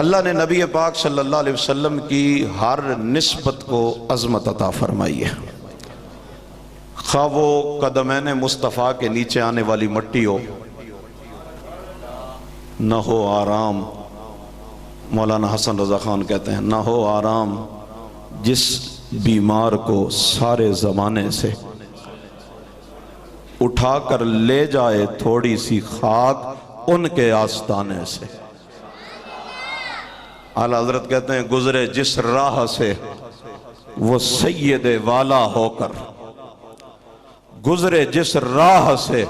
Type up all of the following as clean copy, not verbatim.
اللہ نے نبی پاک صلی اللہ علیہ وسلم کی ہر نسبت کو عظمت عطا فرمائی ہے، خواہ وہ قدمین مصطفیٰ کے نیچے آنے والی مٹی ہو، نہ ہو آرام، مولانا حسن رضا خان کہتے ہیں، نہ ہو آرام جس بیمار کو سارے زمانے سے اٹھا کر لے جائے تھوڑی سی خاک ان کے آستانے سے۔ اعلیٰ حضرت کہتے ہیں گزرے جس راہ سے وہ سید والا ہو کر، گزرے جس راہ سے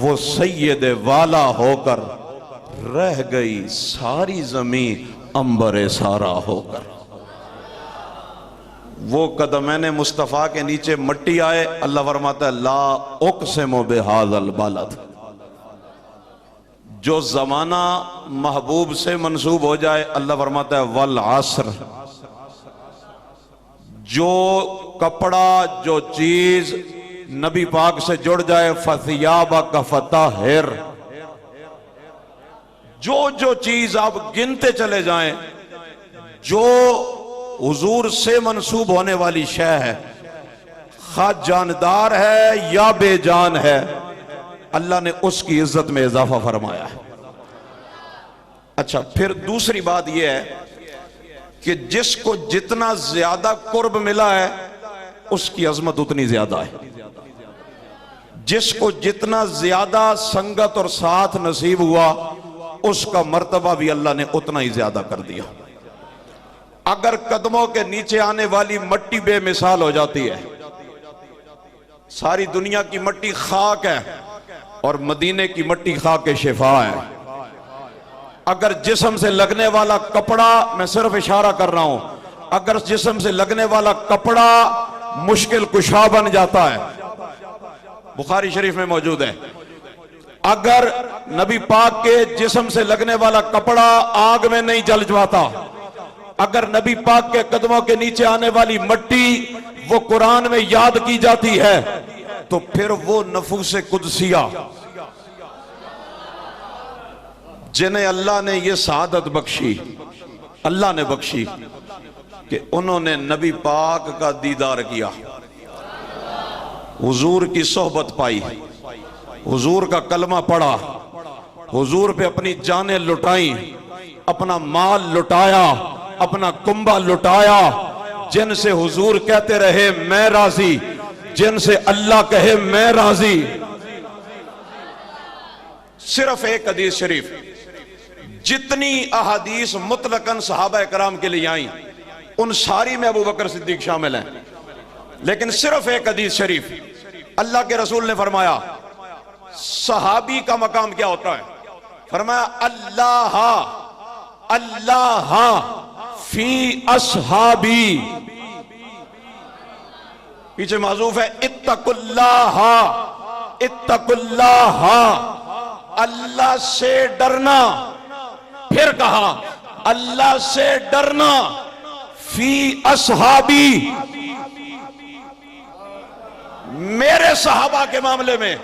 وہ سید والا ہو کر، رہ گئی ساری زمین عنبر سارا ہو کر۔ وہ قدمین مصطفیٰ کے نیچے مٹی آئے، اللہ فرماتا ہے لا اقسم بہذا البلد، جو زمانہ محبوب سے منسوب ہو جائے اللہ فرماتا ہے والعصر، جو کپڑا جو چیز نبی پاک سے جڑ جائے فثیابک فطہر، جو چیز آپ گنتے چلے جائیں جو حضور سے منسوب ہونے والی شے ہے، خواہ جاندار ہے یا بے جان ہے، اللہ نے اس کی عزت میں اضافہ فرمایا ہے۔ اچھا، پھر دوسری بات یہ ہے کہ جس کو جتنا زیادہ قرب ملا ہے اس کی عظمت اتنی زیادہ ہے، جس کو جتنا زیادہ سنگت اور ساتھ نصیب ہوا اس کا مرتبہ بھی اللہ نے اتنا ہی زیادہ کر دیا۔ اگر قدموں کے نیچے آنے والی مٹی بے مثال ہو جاتی ہے، ساری دنیا کی مٹی خاک ہے اور مدینے کی مٹی خاک شفا ہے، اگر جسم سے لگنے والا کپڑا، میں صرف اشارہ کر رہا ہوں، اگر جسم سے لگنے والا کپڑا مشکل کشا بن جاتا ہے، بخاری شریف میں موجود ہے، اگر نبی پاک کے جسم سے لگنے والا کپڑا آگ میں نہیں جل جاتا، اگر نبی پاک کے قدموں کے نیچے آنے والی مٹی وہ قرآن میں یاد کی جاتی ہے، تو پھر وہ نفوس قدسیہ جنہیں اللہ نے یہ سعادت بخشی، اللہ نے بخشی کہ انہوں نے نبی پاک کا دیدار کیا، حضور کی صحبت پائی، حضور کا کلمہ پڑھا، حضور پہ اپنی جانیں لٹائیں، اپنا مال لٹایا، اپنا کنبہ لٹایا، جن سے حضور کہتے رہے میں راضی، جن سے اللہ کہے میں راضی۔ صرف ایک حدیث شریف، جتنی احادیث مطلقاً صحابہ کرام کے لیے آئیں ان ساری میں ابو بکر صدیق شامل ہیں، لیکن صرف ایک حدیث شریف اللہ کے رسول نے فرمایا صحابی کا مقام کیا ہوتا ہے، فرمایا اللہ فی اصحابی، پیچھے معذوف ہے اتقوا اللہ، اللہ سے ڈرنا، پھر کہا اللہ سے ڈرنا فی اصحابی، میرے صحابہ کے معاملے میں،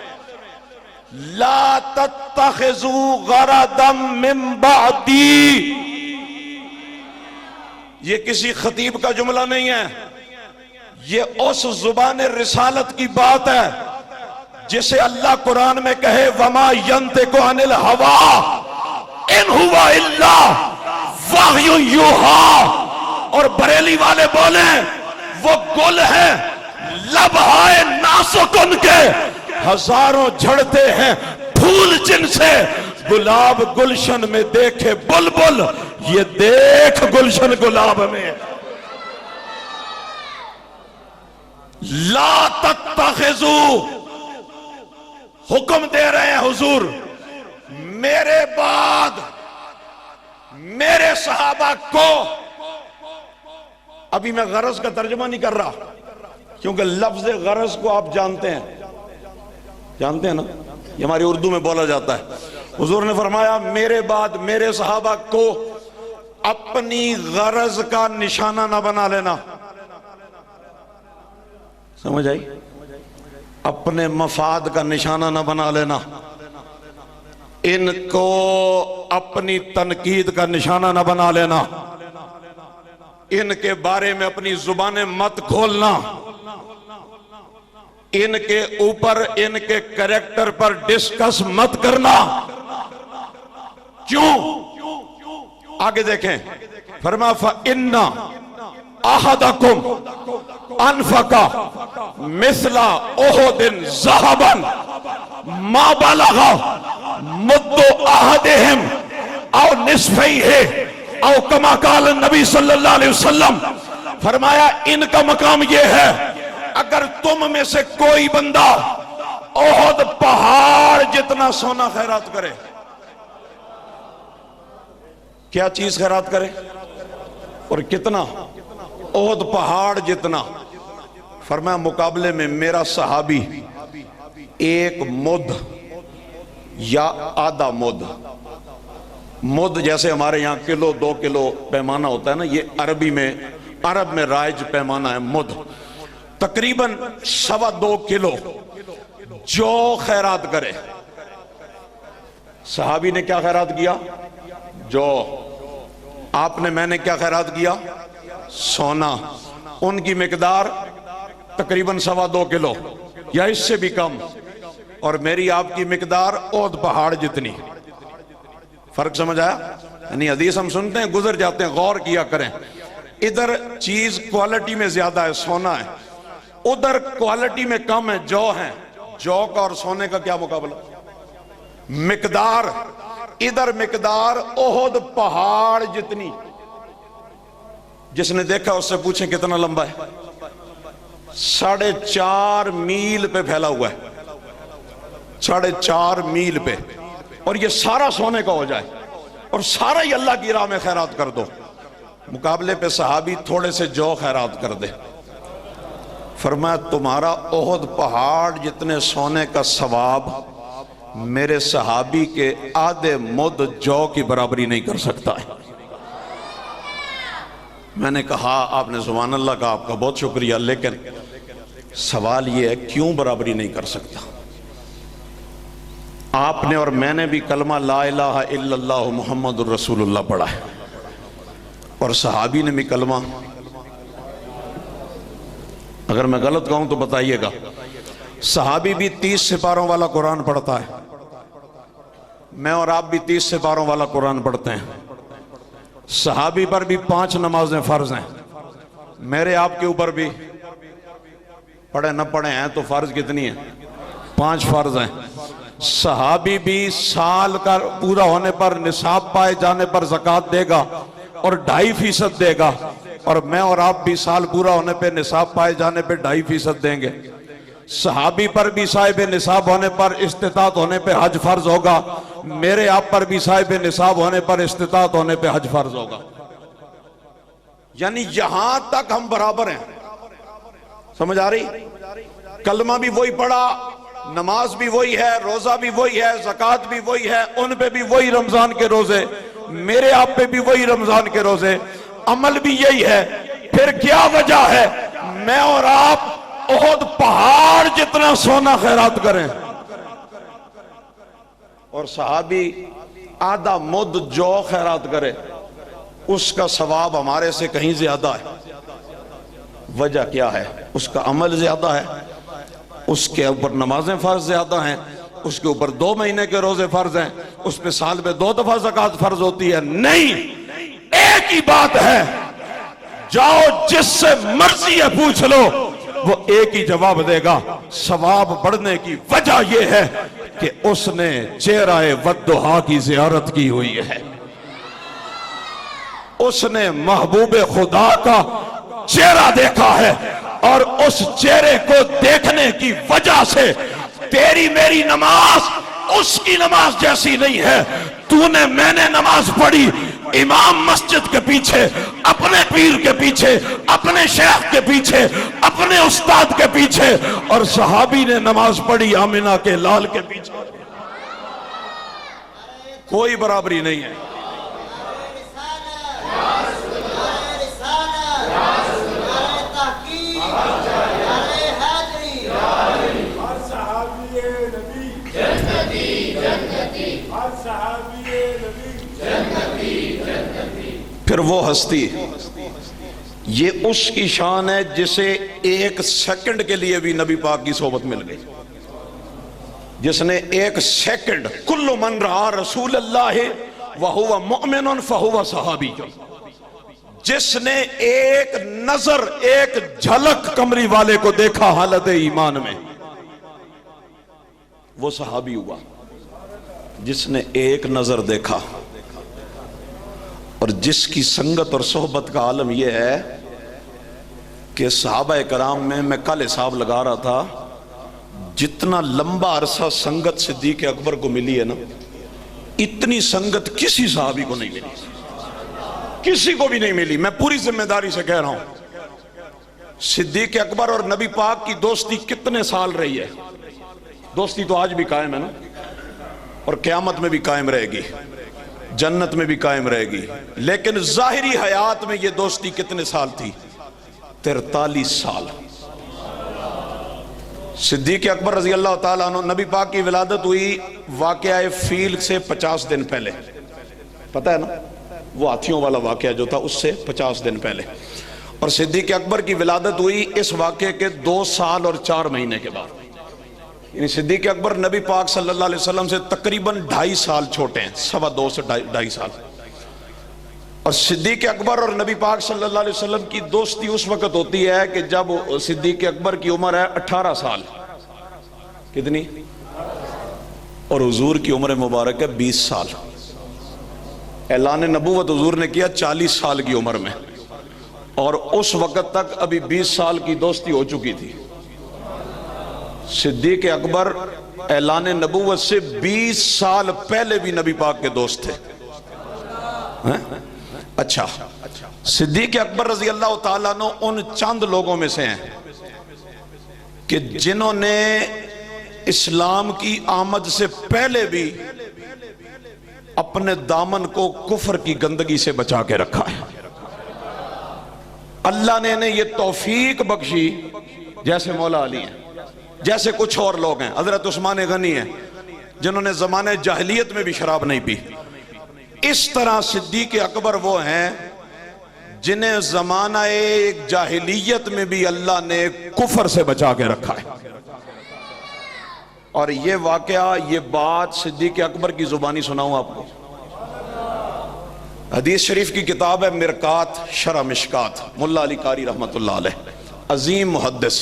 لا تتخذوا غرضا من بعدی، یہ کسی خطیب کا جملہ نہیں ہے، یہ اس زبان رسالت کی بات ہے جسے اللہ قرآن میں کہے وما ینطق عن الہوی ان ہوا الا وحی یوحی، اور بریلی والے بولیں وہ گل ہے لبہائے ناسک ان کے ہزاروں جھڑتے ہیں پھول جن سے، گلاب گلشن میں دیکھے بلبل، یہ دیکھ گلشن گلاب میں۔ لا تتخذوا، حکم دے رہے ہیں حضور میرے بعد میرے صحابہ کو، ابھی میں غرض کا ترجمہ نہیں کر رہا کیونکہ لفظ غرض کو آپ جانتے ہیں نا، یہ ہماری اردو میں بولا جاتا ہے۔ حضور نے فرمایا میرے بعد میرے صحابہ کو اپنی غرض کا نشانہ نہ بنا لینا، سمجھ آئی؟ اپنے مفاد کا نشانہ نہ بنا لینا، ان کو اپنی تنقید کا نشانہ نہ بنا لینا، ان کے بارے میں اپنی زبانیں مت کھولنا، ان کے اوپر ان کے کریکٹر پر ڈسکس مت کرنا۔ کیوں؟ آگے دیکھیں، فرمایا فَإِنَّ أَحَدَكُمْ أَنفَقَ مِثْلَ أُحُدٍ ذَهَبًا مَا بَلَغَ مُدَّ أَحَدِهِمْ أَوْ نِصْفَيْهِ أَوْ كَمَا قَالَ النبی صلی اللہ علیہ وسلم، فرمایا ان کا مقام یہ ہے، اگر تم میں سے کوئی بندہ احد پہاڑ جتنا سونا خیرات کرے، کیا چیز خیرات کرے اور کتنا؟ احد پہاڑ جتنا، فرمایا مقابلے میں میرا صحابی ایک مد یا آدھا مد، مد جیسے ہمارے یہاں کلو 2 کلو پیمانہ ہوتا ہے نا، یہ عرب میں رائج پیمانہ ہے مد، تقریباً 2.25 کلو جو خیرات کرے۔ صحابی نے کیا خیرات کیا؟ جو۔ آپ نے میں نے کیا خیرات کیا؟ سونا۔ ان کی مقدار تقریباً 2.25 کلو یا اس سے بھی کم، اور میری آپ کی مقدار احد پہاڑ جتنی۔ فرق سمجھ آیا؟ یعنی حدیث ہم سنتے ہیں گزر جاتے ہیں، غور کیا کریں۔ ادھر چیز کوالٹی میں زیادہ ہے، سونا ہے، ادھر کوالٹی میں کم ہے، جو ہیں۔ جو کا اور سونے کا کیا مقابلہ؟ مقدار۔ ادھر مقدار احد پہاڑ جتنی، جس نے دیکھا اس سے پوچھیں کتنا لمبا ہے؟ 4.5 میل پہ پھیلا ہوا ہے، 4.5 میل پہ، اور یہ سارا سونے کا ہو جائے اور سارا ہی اللہ کی راہ میں خیرات کر دو، مقابلے پہ صحابی تھوڑے سے جو خیرات کر دے۔ فرمایا تمہارا احد پہاڑ جتنے سونے کا ثواب میرے صحابی کے آدھے مد جو کی برابری نہیں کر سکتا ہے۔ میں نے کہا آپ نے سبحان اللہ کہا، آپ کا بہت شکریہ، لیکن سوال یہ ہے کیوں برابری نہیں کر سکتا؟ آپ نے اور میں نے بھی کلمہ لا الہ الا اللہ محمد الرسول اللہ پڑھا ہے، اور صحابی نے بھی کلمہ، اگر میں غلط کہوں تو بتائیے گا، صحابی بھی 30 سپاروں والا قرآن پڑھتا ہے، میں اور آپ بھی 30 سپاروں والا قرآن پڑھتے ہیں۔ صحابی پر بھی 5 نمازیں فرض ہیں، میرے آپ کے اوپر بھی پڑھے نہ پڑھے ہیں تو فرض کتنی ہیں؟ 5 فرض ہیں۔ صحابی بھی سال کا پورا ہونے پر، نصاب پائے جانے پر زکوٰۃ دے گا اور 2.5% دے گا، اور میں اور آپ بھی سال پورا ہونے پہ، نصاب پائے جانے پہ 2.5% دیں گے۔ صحابی پر بھی صاحب نصاب ہونے پر، استطاعت ہونے پہ حج فرض ہوگا، میرے آپ پر بھی صاحب نصاب ہونے پر، استطاعت ہونے پہ حج فرض ہوگا۔ یعنی یہاں تک ہم برابر ہیں، سمجھ آ رہی؟ کلمہ بھی وہی پڑھا، نماز بھی وہی ہے، روزہ بھی وہی ہے، زکوٰۃ بھی وہی ہے، ان پہ بھی وہی رمضان کے روزے، میرے آپ پہ بھی وہی رمضان کے روزے، عمل بھی یہی ہے۔ پھر کیا وجہ ہے میں اور آپ احد پہاڑ جتنا سونا خیرات کریں اور صحابی آدھا مد جو خیرات کرے، اس کا ثواب ہمارے سے کہیں زیادہ ہے؟ وجہ کیا ہے؟ اس کا عمل زیادہ ہے، اس کے اوپر نمازیں فرض زیادہ ہیں، اس کے اوپر 2 مہینے کے روزے فرض ہیں، اس پہ سال میں 2 دفعہ زکوٰۃ فرض ہوتی ہے۔ نہیں، ایک ہی بات ہے، جاؤ جس سے مرضی ہے پوچھ لو، وہ ایک ہی جواب دے گا۔ ثواب بڑھنے کی وجہ یہ ہے کہ اس نے چہرہ ودہا کی زیارت کی ہوئی ہے، اس نے محبوب خدا کا چہرہ دیکھا ہے، اور اس چہرے کو دیکھنے کی وجہ سے تیری میری نماز اس کی نماز جیسی نہیں ہے۔ تو نے میں نے نماز پڑھی امام مسجد کے پیچھے، اپنے پیر کے پیچھے، اپنے شیخ کے پیچھے، اپنے استاد کے پیچھے، اور صحابی نے نماز پڑھی آمنہ کے لال کے پیچھے۔ کوئی برابری نہیں ہے۔ ہر صحابی نبی جنتی، ہر پھر وہ ہستی، یہ اس کی شان ہے جسے ایک سیکنڈ کے لیے بھی نبی پاک کی صحبت مل گئی، جس نے ایک سیکنڈ، کل من رہا رسول اللہ وہو مؤمن فہو صحابی، جس نے ایک نظر، ایک جھلک کمری والے کو دیکھا حالت ایمان میں، وہ صحابی ہوا، جس نے ایک نظر دیکھا۔ اور جس کی سنگت اور صحبت کا عالم یہ ہے کہ صحابہ کرام میں کل حساب لگا رہا تھا، جتنا لمبا عرصہ سنگت صدیق اکبر کو ملی ہے نا، اتنی سنگت کسی صحابی کو نہیں ملی، کسی کو بھی نہیں ملی۔ میں پوری ذمہ داری سے کہہ رہا ہوں، صدیق اکبر اور نبی پاک کی دوستی کتنے سال رہی ہے؟ دوستی تو آج بھی قائم ہے نا، اور قیامت میں بھی قائم رہے گی، جنت میں بھی قائم رہے گی، لیکن ظاہری حیات میں یہ دوستی کتنے سال تھی؟ 43 سال۔ صدیق اکبر رضی اللہ تعالیٰ عنہ، نبی پاک کی ولادت ہوئی واقعہ فیل سے 50 دن پہلے، پتہ ہے نا وہ ہاتھیوں والا واقعہ جو تھا، اس سے 50 دن پہلے، اور صدیق اکبر کی ولادت ہوئی اس واقعے کے 2 سال اور 4 مہینے کے بعد۔ یعنی صدیق اکبر نبی پاک صلی اللہ علیہ وسلم سے تقریباً 2.5 سال چھوٹے ہیں، 2.25 سے 2.5 سال۔ اور صدیق اکبر اور نبی پاک صلی اللہ علیہ وسلم کی دوستی اس وقت ہوتی ہے کہ جب صدیق اکبر کی عمر ہے 18 سال، کتنی؟ اور حضور کی عمر مبارک ہے 20 سال۔ اعلان نبوت حضور نے کیا 40 سال کی عمر میں، اور اس وقت تک ابھی 20 سال کی دوستی ہو چکی تھی۔ صدیق اکبر اعلان نبوت سے 20 سال پہلے بھی نبی پاک کے دوست تھے۔ اچھا، صدیق اکبر رضی اللہ تعالیٰ عنہ ان چند لوگوں میں سے ہیں کہ جنہوں نے اسلام کی آمد سے پہلے بھی اپنے دامن کو کفر کی گندگی سے بچا کے رکھا ہے۔ اللہ نے انہیں یہ توفیق بخشی، جیسے مولا علی ہیں، جیسے کچھ اور لوگ ہیں، حضرت عثمان غنی ہیں جنہوں نے زمانے جاہلیت میں بھی شراب نہیں پی۔ اس طرح صدیق اکبر وہ ہیں جنہیں زمانہ جاہلیت میں بھی اللہ نے کفر سے بچا کے رکھا ہے۔ اور یہ واقعہ، یہ بات صدیق اکبر کی زبانی سناؤں آپ کو۔ حدیث شریف کی کتاب ہے مرقات شرح مشکات، ملا علی قاری رحمت اللہ علیہ، عظیم محدث۔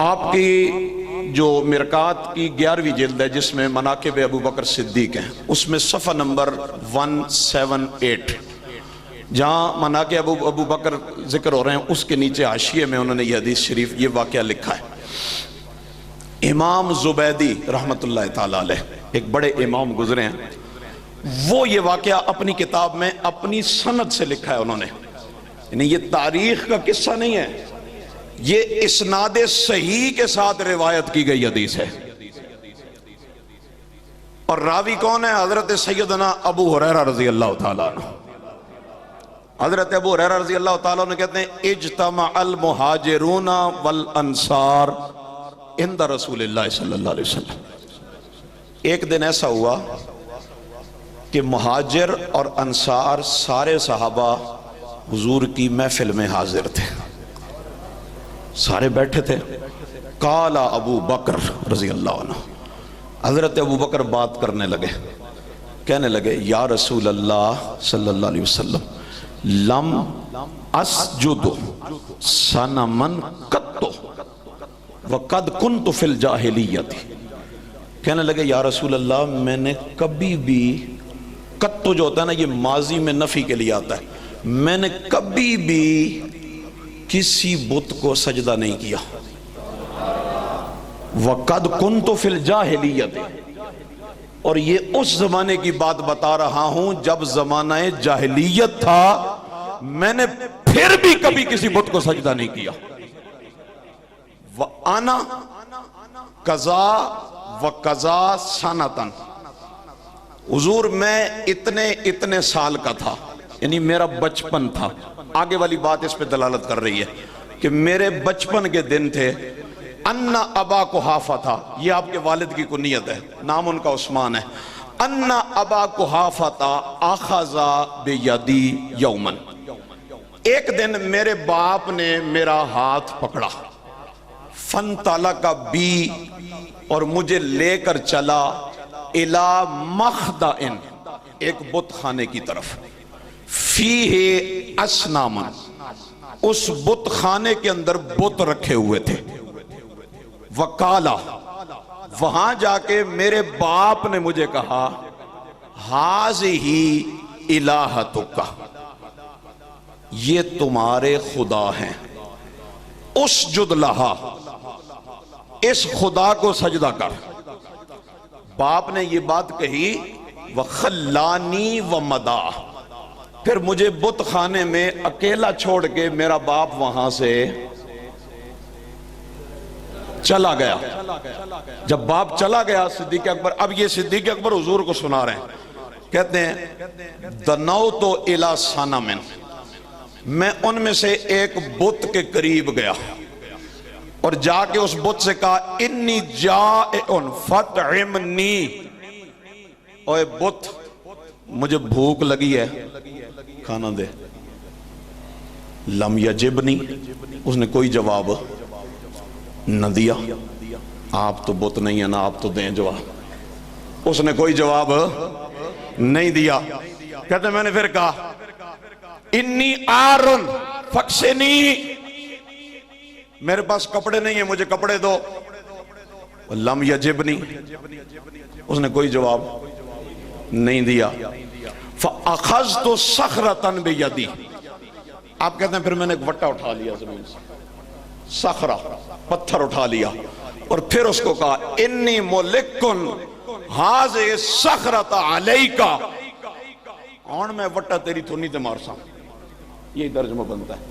آپ کی جو مرقات کی 11ویں جلد ہے جس میں مناقب ابو بکر صدیق ہیں، اس میں صفحہ نمبر 178 جہاں مناقب ابو بکر ذکر ہو رہے ہیں، اس کے نیچے حاشیے میں انہوں نے یہ حدیث شریف، یہ واقعہ لکھا ہے۔ امام زبیدی رحمت اللہ تعالیٰ علیہ، ایک بڑے امام گزرے ہیں، وہ یہ واقعہ اپنی کتاب میں اپنی سند سے لکھا ہے انہوں نے، یعنی یہ تاریخ کا قصہ نہیں ہے، یہ اسناد صحیح کے ساتھ روایت کی گئی حدیث ہے۔ اور راوی کون ہے؟ حضرت سیدنا ابو ہریرہ رضی اللہ تعالیٰ عنہ۔ حضرت ابو ہریرہ رضی اللہ تعالیٰ عنہ کہتے ہیں اجتمع المہاجرون والانصار عند رسول اللہ صلی اللہ علیہ وسلم۔ ایک دن ایسا ہوا کہ مہاجر اور انصار سارے صحابہ حضور کی محفل میں حاضر تھے، سارے بیٹھے تھے۔ قال ابو بکر رضی اللہ عنہ، حضرت ابو بکر بات کرنے لگے، کہنے لگے یا رسول اللہ صلی اللہ علیہ وسلم لم اسجد صنمن قط وقد کنت فی الجاہلیت۔ کہنے لگے یا رسول اللہ میں نے کبھی بھی، قط جو ہوتا ہے نا یہ ماضی میں نفی کے لیے آتا ہے، میں نے کبھی بھی کسی بت کو سجدہ نہیں کیا۔ وَقَدْ كُنْتُ فِي الْجَاهِلِيَّةِ، اور یہ اس زمانے کی بات بتا رہا ہوں جب زمانہ جاہلیت تھا، میں نے پھر بھی کبھی کسی بت کو سجدہ نہیں کیا۔ وَأَنَا قَضَا وَقَضَا سَنَةً، حضور میں اتنے سال کا تھا، یعنی میرا بچپن تھا۔ آگے والی بات اس پہ دلالت کر رہی ہے کہ میرے بچپن کے دن تھے۔ اَنَّ أَبَا قُحَافَةَ، یہ آپ کے والد کی کنیت ہے، نام ان کا عثمان ہے۔ ان ابا قحافہ اخذ بیدی یومن، ایک دن میرے باپ نے میرا ہاتھ پکڑا، فانطلق بی، اور مجھے لے کر چلا الی مخدع، ایک بت خانے کی طرف، فیہ اصنام، اس بت خانے کے اندر بت رکھے ہوئے تھے، وقالا، وہاں جا کے میرے باپ نے مجھے کہا ہذہ الہتک، یہ تمہارے خدا ہیں، اسجد لہا، اس خدا کو سجدہ کر۔ باپ نے یہ بات کہی، وخلانی ومدا، پھر مجھے بت خانے میں اکیلا چھوڑ کے میرا باپ وہاں سے چلا گیا۔ جب باپ چلا گیا صدیق اکبر، اب یہ صدیق اکبر حضور کو سنا رہے ہیں، کہتے ہیں دنوت الی صنم، میں ان میں سے ایک بت کے قریب گیا اور جا کے اس بت سے کہا انی جائع فاطعمنی، اوے بت مجھے بھوک لگی ہے، کھانا دے۔ لم یجبنی، اس نے کوئی جواب نہ دیا، آپ تو بت نہیں ہے نا، آپ تو دیں جواب، اس نے کوئی جواب نہیں دیا۔ کہتے ہیں میں نے پھر کہا انی آرن فکسنی، میرے پاس کپڑے نہیں ہیں، مجھے کپڑے دو۔ لم یجبنی، اس نے کوئی جواب نہیں دیا۔ فاخذت صخرۃ بیدی، آپ کہتے ہیں پھر میں نے ایک وٹا اٹھا لیا زمین سے، صخرہ، پتھر اٹھا لیا، اور پھر اس کو کہا انی ملکن ہذہ الصخرۃ علیک، اور میں وٹا تیری تھونی تے مار سا، یہی ترجمہ بنتا ہے،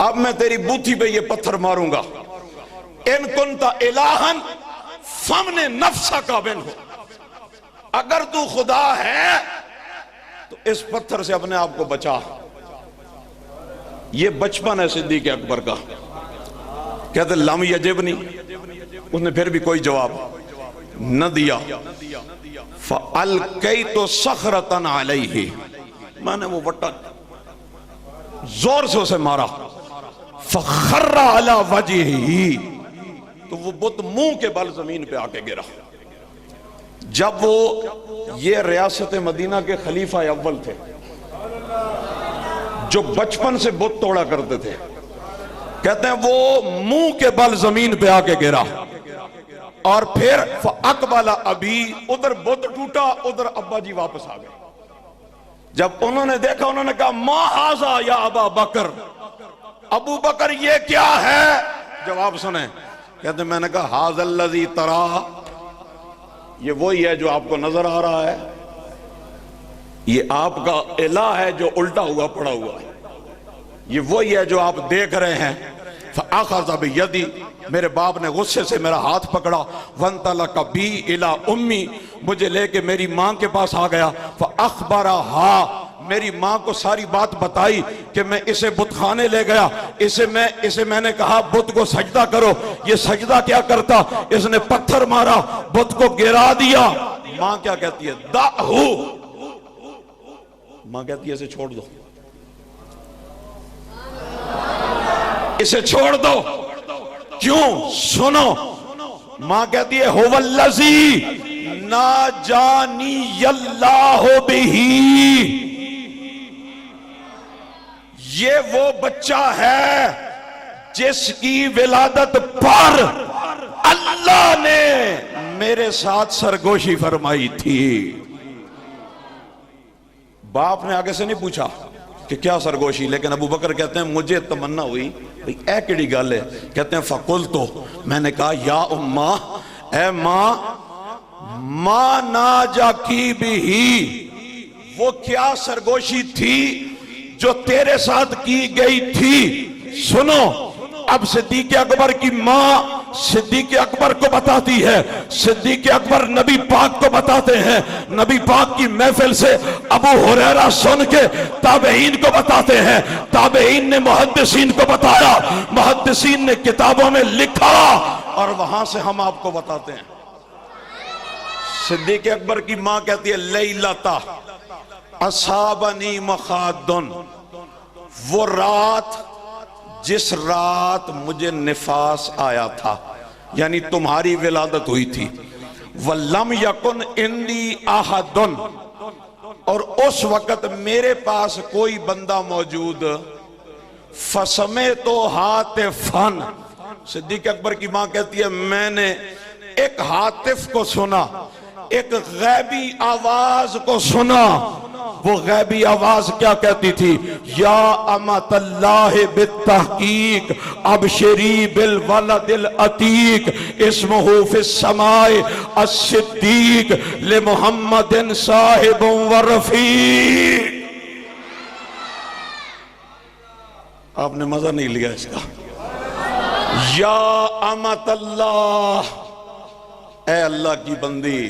اب میں تیری بوتھی پہ یہ پتھر ماروں گا۔ ان کنت الہا فمن نفسک منہ، اگر تو خدا ہے تو اس پتھر سے اپنے آپ کو بچا۔ یہ بچپن ہے صدیق اکبر کا۔ کہتے لم یجبنی، اس نے پھر بھی کوئی جواب نہ دیا۔ فَأَلْقَيْتُ صَخْرَةً عَلَيْهِ، میں نے وہ وٹا زور سے اسے مارا، فَخَرَّ عَلَى وَجْهِهِ، تو وہ بت منہ کے بل زمین پہ آ کے گرا۔ جب وہ یہ ریاست مدینہ کے خلیفہ اول تھے جو بچپن سے بت توڑا کرتے تھے، کہتے ہیں وہ منہ کے بل زمین پہ آ کے گرا، اور پھر فَأَقْبَلَ أَبِي، ادھر بت ٹوٹا، ادھر ابا جی واپس آ گئے۔ جب انہوں نے دیکھا انہوں نے کہا ما ھذا یا ابا بکر، ابو بکر یہ کیا ہے؟ جواب سنیں، کہتے ہیں میں نے کہا ھذا الذی ترا، یہ وہی ہے جو آپ کو نظر آ رہا ہے، یہ آپ کا الہ ہے جو الٹا ہوا پڑا ہوا ہے، یہ وہی ہے جو آپ دیکھ رہے ہیں۔ فَأَخَذَ بِيَدِي، میرے باپ نے غصے سے میرا ہاتھ پکڑا، وَانْطَلَقَ بِي إِلَىٰ أُمِّي، مجھے لے کے میری ماں کے پاس آ گیا، فَأَخْبَرَهَا، میری ماں کو ساری بات بتائی کہ میں اسے بت خانے لے گیا، اسے میں نے کہا بت کو سجدہ کرو، یہ سجدہ کیا کرتا، اس نے پتھر مارا، بت کو گرا دیا۔ ماں کیا کہتی ہے؟ دَعْہُ، ماں کہتی ہے اسے چھوڑ دو، اسے چھوڑ دو۔ کیوں؟ سنو، ماں کہتی ہے هُوَ الَّذِي نَاجَانِيَ اللَّهُ بِهِ، یہ وہ بچہ ہے جس کی ولادت پر اللہ نے میرے ساتھ سرگوشی فرمائی تھی۔ باپ نے آگے سے نہیں پوچھا کہ کیا سرگوشی، لیکن ابو بکر کہتے ہیں مجھے تمنا ہوئی اے کیڑی گل ہے، کہتے ہیں فقلتو، میں نے کہا یا اماں، اے ماں، ما ناجا کی بھی، وہ کیا سرگوشی تھی جو تیرے ساتھ کی گئی تھی۔ سنو، اب صدیق اکبر کی ماں صدیق اکبر کو بتاتی ہے، صدیق اکبر نبی پاک کو بتاتے ہیں، نبی پاک کی محفل سے ابو ہریرہ سن کے تابعین کو بتاتے ہیں، تابعین نے محدثین کو بتایا، محدثین نے کتابوں میں لکھا، اور وہاں سے ہم آپ کو بتاتے ہیں۔ صدیق اکبر کی ماں کہتی ہے لیلتا اصابنی مخادن، وہ رات جس رات مجھے نفاس آیا تھا، یعنی تمہاری ولادت ہوئی تھی، وَلَمْ يَكُنْ إِنِّي أَحَدٌ، اور اس وقت میرے پاس کوئی بندہ موجود، فَسَمِعْتُ هَاتِفًا، صدیق اکبر کی ماں کہتی ہے میں نے ایک ہاتف کو سنا، ایک غیبی آواز کو سنا۔ وہ غیبی آواز کیا کہتی تھی؟ یا امت اللہ بالتحقیق ابشری بالولد العتیق اسمہ فی السماء الصدیق لمحمد صاحب و رفیق۔ آپ نے مزہ نہیں لیا اس کا؟ یا امت اللہ، اے اللہ کی بندی،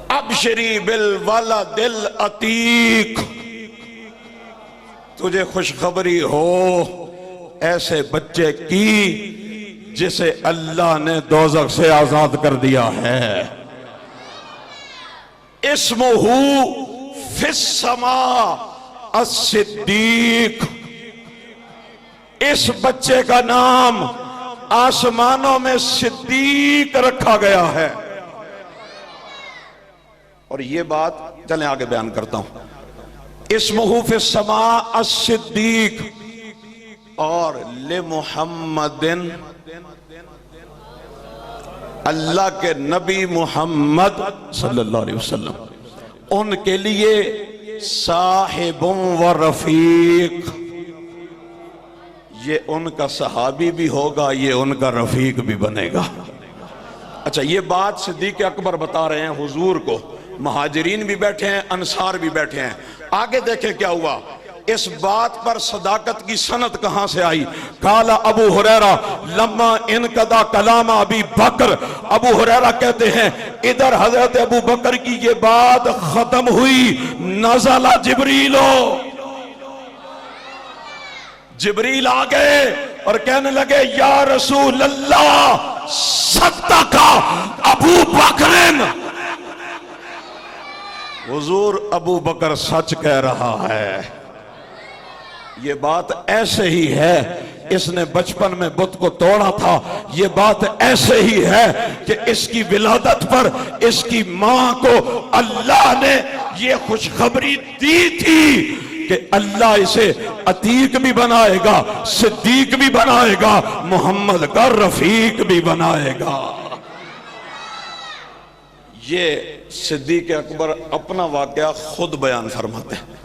ابشری بالولد العتیق، تجھے خوشخبری ہو ایسے بچے کی جسے اللہ نے دوزخ سے آزاد کر دیا ہے۔ اسمہ فی السماء الصدیق، اس بچے کا نام آسمانوں میں صدیق رکھا گیا ہے۔ اور یہ بات چلیں آگے بیان کرتا ہوں۔ اسمہ فی السماء الصدیق، اور لمحمد، اللہ کے نبی محمد صلی اللہ علیہ وسلم، ان کے لیے صاحب و رفیق، یہ ان کا صحابی بھی ہوگا، یہ ان کا رفیق بھی بنے گا۔ اچھا، یہ بات صدیق اکبر بتا رہے ہیں حضور کو، مہاجرین بھی بیٹھے ہیں، انصار بھی بیٹھے ہیں۔ آگے دیکھیں کیا ہوا، اس بات پر صداقت کی سند کہاں سے آئی؟ قال ابو ہریرہ لما انقضا کلام ابی بکر، ابو ہریرہ کہتے ہیں ادھر حضرت ابو بکر کی یہ بات ختم ہوئی، نزل جبریلو، جبریل آگئے اور کہنے لگے یا رسول اللہ صدق ابو بکر، حضور ابو بکر سچ کہہ رہا ہے۔ یہ بات ایسے ہی ہے، اس نے بچپن میں بت کو توڑا تھا، یہ بات ایسے ہی ہے کہ اس کی ولادت پر اس کی ماں کو اللہ نے یہ خوشخبری دی تھی کہ اللہ اسے عتیق بھی بنائے گا، صدیق بھی بنائے گا، محمد کا رفیق بھی بنائے گا۔ یہ صدیق اکبر اپنا واقعہ خود بیان فرماتے ہیں۔